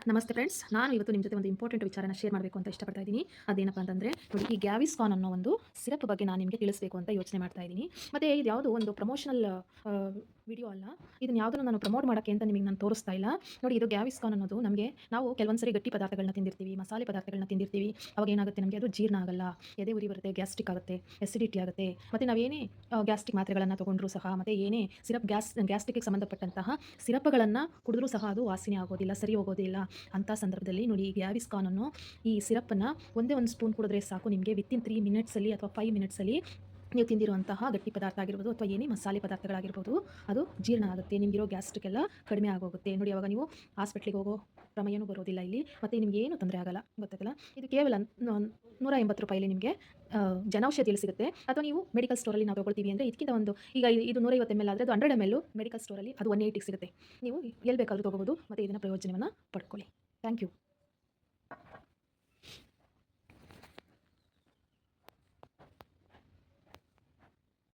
ನಮಸ್ತೆ ಫ್ರೆಂಡ್ಸ್, ನಾನು ಇವತ್ತು ನಿಮ್ಮ ಜೊತೆ ಒಂದು ಇಂಪಾರ್ಟೆಂಟ್ ವಿಚಾರನ ಶೇರ್ ಮಾಡಬೇಕು ಅಂತ ಇಷ್ಟಪಡ್ತಾ ಇದ್ದೀನಿ. ಅದೇನಪ್ಪ ಅಂತಂದರೆ ನೋಡಿ, ಈ ಗ್ಯಾವಿಸ್ಕಾನ್ ಅನ್ನೋ ಒಂದು ಸಿರಪ್ ಬಗ್ಗೆ ನಾನು ನಿಮಗೆ ತಿಳಿಸಬೇಕು ಅಂತ ಯೋಚನೆ ಮಾಡ್ತಾ ಇದ್ದೀನಿ. ಮತ್ತು ಇದು ಯಾವುದೋ ಒಂದು ಪ್ರಮೋಷನಲ್ ವಿಡಿಯೋ ಅಲ್ಲ. ಇದನ್ನು ಯಾವುದನ್ನು ನಾನು ಪ್ರಮೋಟ್ ಮಾಡೋಕ್ಕೆ ಅಂತ ನಿಮಗೆ ನಾನು ತೋರಿಸ್ತಾ ಇಲ್ಲ. ನೋಡಿ, ಇದು ಗ್ಯಾವಿಸ್ಕಾನ್ ಅನ್ನೋದು ನಮಗೆ ನಾವು ಕೆಲವೊಂದು ಸರಿ ಗಟ್ಟಿ ಪದಾರ್ಥಗಳನ್ನ ತಿಂದಿರ್ತೀವಿ, ಮಸಾಲೆ ಪದಾರ್ಥಗಳನ್ನ ತಿಂದಿರ್ತೀವಿ. ಅವಾಗ ಏನಾಗುತ್ತೆ, ನಮಗೆ ಅದು ಜೀರ್ಣ ಆಗಲ್ಲ, ಎದೆ ಉರಿ ಬರುತ್ತೆ, ಗ್ಯಾಸ್ಟ್ರಿಕ್ ಆಗುತ್ತೆ, ಎಸಿಡಿಟಿ ಆಗುತ್ತೆ. ಮತ್ತು ನಾವೇನೇ ಗ್ಯಾಸ್ಟ್ರಿಕ್ ಮಾತ್ರೆಗಳನ್ನು ತೊಗೊಂಡ್ರೂ ಸಹ, ಮತ್ತು ಏನೇ ಸಿರಪ್ ಗ್ಯಾಸ್ಟ್ರಿಕ್ಗೆ ಸಂಬಂಧಪಟ್ಟಂತಹ ಸಿರಪ್ಗಳನ್ನು ಕುಡಿದ್ರೂ ಸಹ ಅದು ವಾಸನೆ ಆಗೋದಿಲ್ಲ, ಸರಿ ಹೋಗೋದಿಲ್ಲ. ಅಂಥ ಸಂದರ್ಭದಲ್ಲಿ ನೋಡಿ, ಈ ಗ್ಯಾವಿಸ್ಕಾನ್ ಅನ್ನೋ ಈ ಸಿರಪ್ಪನ್ನು ಒಂದೇ ಒಂದು ಸ್ಪೂನ್ ಕುಡಿದ್ರೆ ಸಾಕು, ನಿಮಗೆ ವಿತಿನ್ 3 ಮಿನಿಟ್ಸಲ್ಲಿ ಅಥವಾ 5 ಮಿನಿಟ್ಸಲ್ಲಿ ನೀವು ತಿಂದಿರುವಂತಹ ಗಟ್ಟಿ ಪದಾರ್ಥ ಆಗಿರ್ಬೋದು ಅಥವಾ ಏನೇ ಮಸಾಲೆ ಪದಾರ್ಥಗಳಾಗಿರ್ಬೋದು, ಅದು ಜೀರ್ಣ ಆಗುತ್ತೆ. ನಿಮಗಿರೋ ಗ್ಯಾಸ್ಟ್ರಿಕ್ ಎಲ್ಲ ಕಡಿಮೆ ಆಗೋಗುತ್ತೆ. ನೋಡಿ, ಅವಾಗ ನೀವು ಹಾಸ್ಪಿಟ್ಲಿಗೆ ಹೋಗೋ ಪ್ರಮೇಯನೂ ಬರೋದಿಲ್ಲ ಇಲ್ಲಿ, ಮತ್ತು ನಿಮ್ಗೆ ಏನು ತೊಂದರೆ ಆಗಲ್ಲ. ಗೊತ್ತಾಗಲ್ಲ, ಇದು ಕೇವಲ ₹180 ನಿಮಗೆ ಜನೌಷಧಿಯಲ್ಲಿ ಸಿಗುತ್ತೆ. ಅಥವಾ ನೀವು ಮೆಡಿಕಲ್ ಸ್ಟೋರಲ್ಲಿ ನಾವು ತೊಗೊಳ್ತೀವಿ ಅಂದರೆ ಇದಕ್ಕಿಂತ ಒಂದು, ಈಗ ಇದು 150 ml ಆದರೆ ಅದು 100 ml ಮೆಡಿಕಲ್ ಸ್ಟೋರಲ್ಲಿ ಅದು 180 ಸಿಗುತ್ತೆ. ನೀವು ಎಲ್ಲಿ ಬೇಕಾದರೂ ತೊಗೋಬೋದು ಮತ್ತು ಇದನ್ನು ಪ್ರಯೋಜನವನ್ನು ಪಡ್ಕೊಳ್ಳಿ. Thank you.